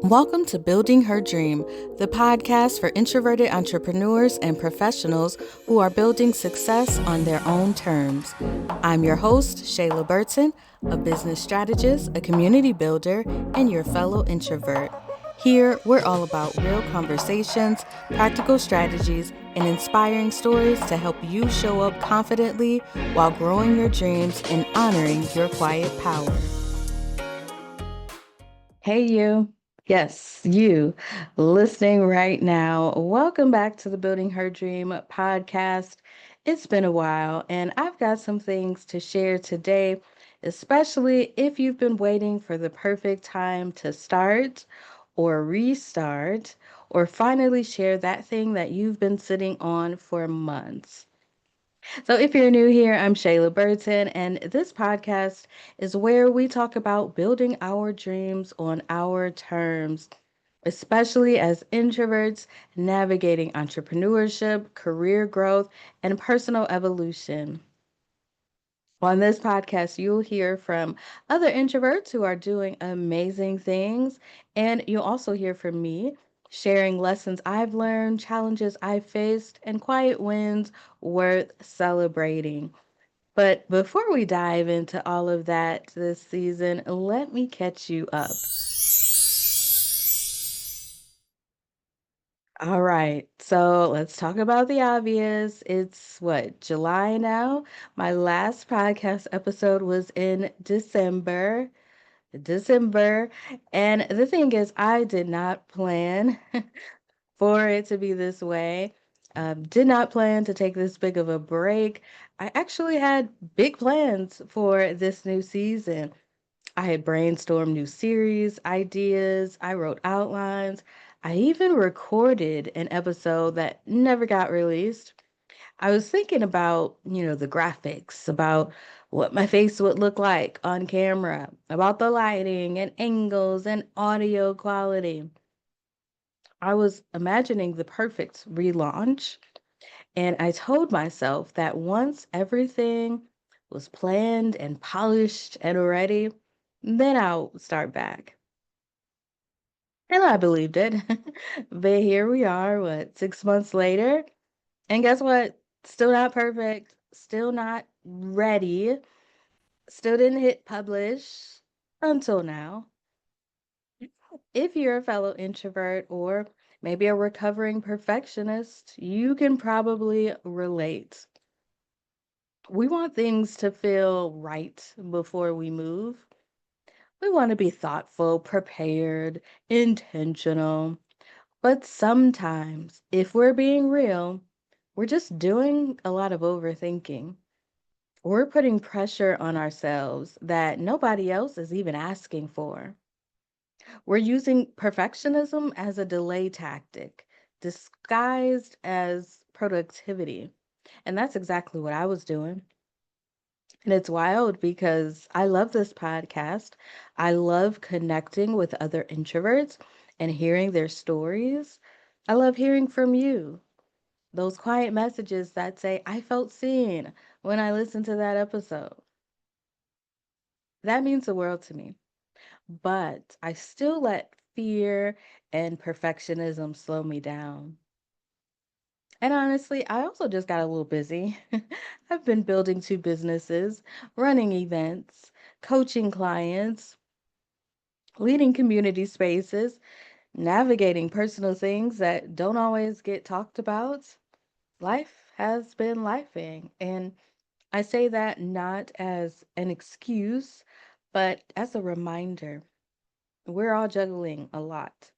Welcome to Building Her Dream, the podcast for introverted entrepreneurs and professionals who are building success on their own terms. I'm your host, Shayla Burton, a business strategist, a community builder, and your fellow introvert. Here, we're all about real conversations, practical strategies, and inspiring stories to help you show up confidently while growing your dreams and honoring your quiet power. Hey, you. Yes, you listening right now. Welcome back to the Building Her Dream podcast. It's been a while, and I've got some things to share today, especially if you've been waiting for the perfect time to start or restart or finally share that thing that you've been sitting on for months. So, if you're new here, I'm Shayla Burton, and this podcast is where we talk about building our dreams on our terms, especially as introverts navigating entrepreneurship, career growth, and personal evolution. On this podcast, you'll hear from other introverts who are doing amazing things, and you'll also hear from me sharing lessons I've learned, challenges I've faced, and quiet wins worth celebrating. But before we dive into all of that this season, let me catch you up. All right, so let's talk about the obvious. It's what, July now? My last podcast episode was in December. And the thing is, I did not plan for it to be this way. Did not plan to take this big of a break. I actually had big plans for this new season. I had brainstormed new series ideas, I wrote outlines, I even recorded an episode that never got released. I was thinking about, the graphics, about what my face would look like on camera, about the lighting and angles and audio quality. I was imagining the perfect relaunch, and I told myself that once everything was planned and polished and ready, then I'll start back. And I believed it. But here we are, what, 6 months later? And guess what? Still not perfect, still not ready, still didn't hit publish until now. If you're a fellow introvert or maybe a recovering perfectionist, you can probably relate. We want things to feel right before we move. We want to be thoughtful, prepared, intentional. But sometimes, if we're being real, we're just doing a lot of overthinking. We're putting pressure on ourselves that nobody else is even asking for. We're using perfectionism as a delay tactic, disguised as productivity. And that's exactly what I was doing. And it's wild because I love this podcast. I love connecting with other introverts and hearing their stories. I love hearing from you. Those quiet messages that say, I felt seen when I listened to that episode. That means the world to me. But I still let fear and perfectionism slow me down. And honestly, I also just got a little busy. I've been building two businesses, running events, coaching clients, leading community spaces, navigating personal things that don't always get talked about. Life has been lifing. And I say that not as an excuse, but as a reminder. We're all juggling a lot.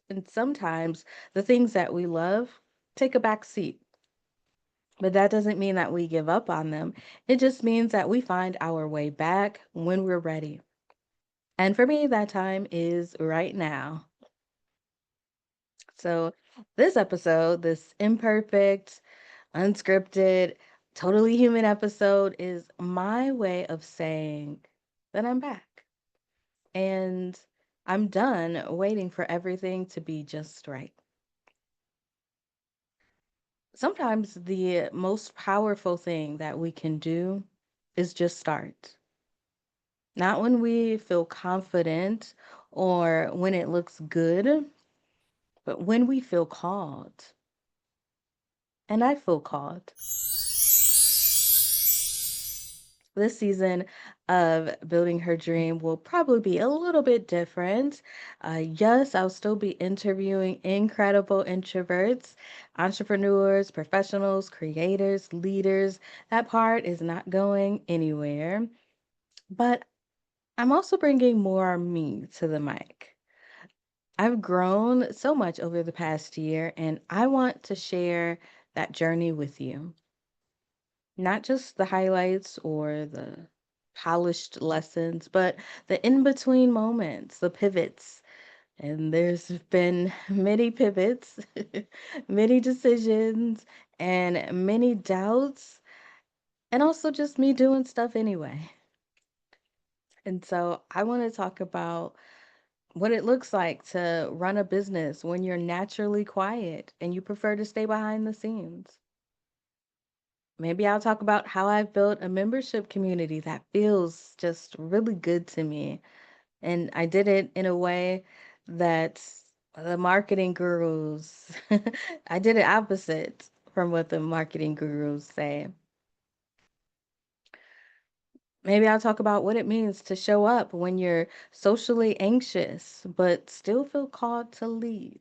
And sometimes the things that we love take a back seat. But that doesn't mean that we give up on them. It just means that we find our way back when we're ready. And for me, that time is right now. So, this episode, this imperfect, unscripted, totally human episode, is my way of saying that I'm back. And I'm done waiting for everything to be just right. Sometimes the most powerful thing that we can do is just start. Not when we feel confident or when it looks good, but when we feel called. And I feel called. This season of Building Her Dream will probably be a little bit different. Yes, I'll still be interviewing incredible introverts, entrepreneurs, professionals, creators, leaders. That part is not going anywhere. But I'm also bringing more me to the mic. I've grown so much over the past year, and I want to share that journey with you. Not just the highlights or the polished lessons, but the in between moments, the pivots. And there's been many pivots, many decisions, and many doubts, and also just me doing stuff anyway. And so I want to talk about what it looks like to run a business when you're naturally quiet and you prefer to stay behind the scenes. Maybe I'll talk about how I've built a membership community that feels just really good to me. And I did it in a way that the marketing gurus, I did it opposite from what the marketing gurus say. Maybe I'll talk about what it means to show up when you're socially anxious, but still feel called to lead.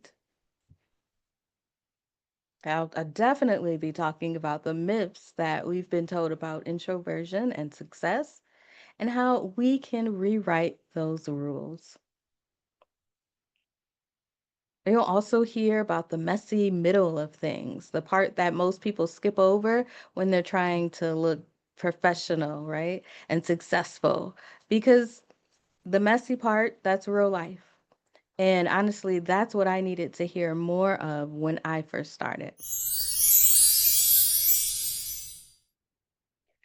I'll definitely be talking about the myths that we've been told about introversion and success and how we can rewrite those rules. You'll also hear about the messy middle of things, the part that most people skip over when they're trying to look professional, right? And successful. Because the messy part, that's real life. And honestly, that's what I needed to hear more of when I first started.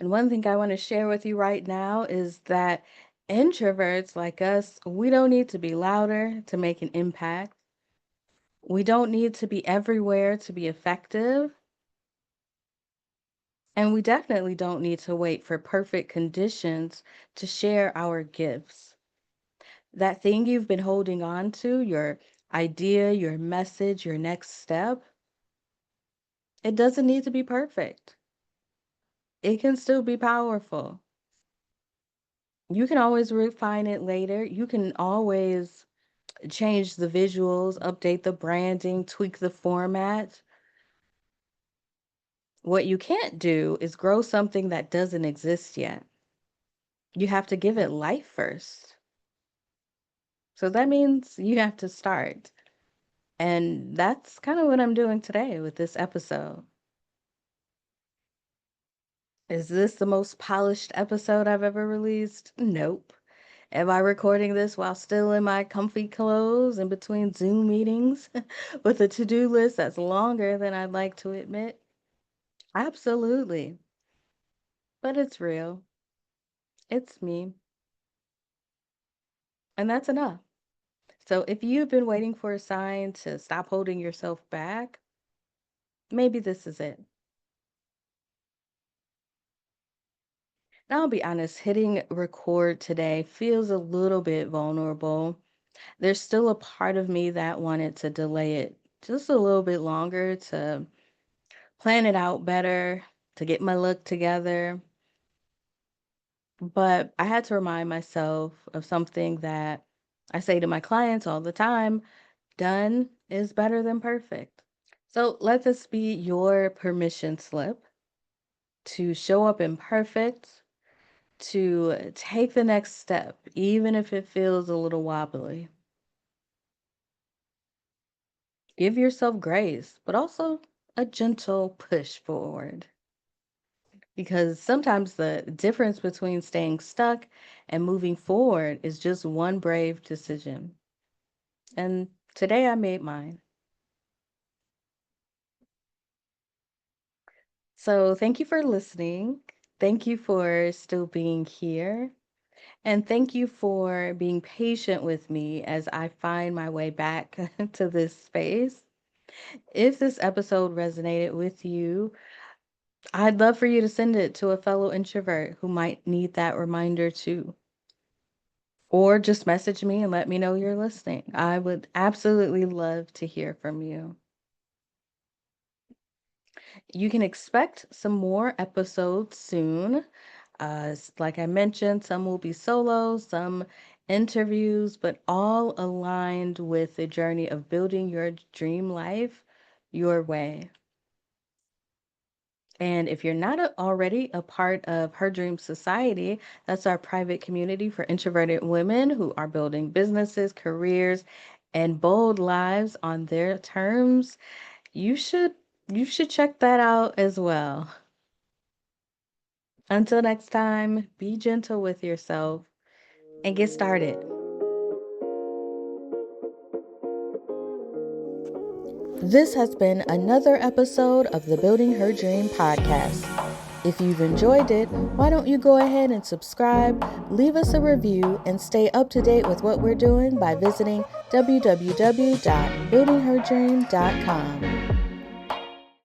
And one thing I want to share with you right now is that introverts like us, we don't need to be louder to make an impact. We don't need to be everywhere to be effective. And we definitely don't need to wait for perfect conditions to share our gifts. That thing you've been holding on to, your idea, your message, your next step, it doesn't need to be perfect. It can still be powerful. You can always refine it later. You can always change the visuals, update the branding, tweak the format. What you can't do is grow something that doesn't exist yet. You have to give it life first. So that means you have to start. And that's kind of what I'm doing today with this episode. Is this the most polished episode I've ever released? Nope. Am I recording this while still in my comfy clothes in between Zoom meetings with a to-do list that's longer than I'd like to admit? Absolutely. But it's real. It's me. And that's enough. So if you've been waiting for a sign to stop holding yourself back, maybe this is it. Now, I'll be honest, hitting record today feels a little bit vulnerable. There's still a part of me that wanted to delay it just a little bit longer to plan it out better, to get my look together. But I had to remind myself of something that I say to my clients all the time: done is better than perfect. So let this be your permission slip to show up imperfect, to take the next step, even if it feels a little wobbly. Give yourself grace, but also a gentle push forward. Because sometimes the difference between staying stuck and moving forward is just one brave decision. And today I made mine. So thank you for listening. Thank you for still being here. And thank you for being patient with me as I find my way back to this space. If this episode resonated with you, I'd love for you to send it to a fellow introvert who might need that reminder too. or just message me and let me know you're listening. I would absolutely love to hear from you. You can expect some more episodes soon. Like I mentioned, some will be solo, some interviews, but all aligned with the journey of building your dream life your way. And if you're not already a part of Her Dream Society, that's our private community for introverted women who are building businesses, careers, and bold lives on their terms. You should you should check that out as well. Until next time, be gentle with yourself and get started. This has been another episode of the Building Her Dream podcast. If you've enjoyed it, why don't you go ahead and subscribe, leave us a review, and stay up to date with what we're doing by visiting www.buildingherdream.com.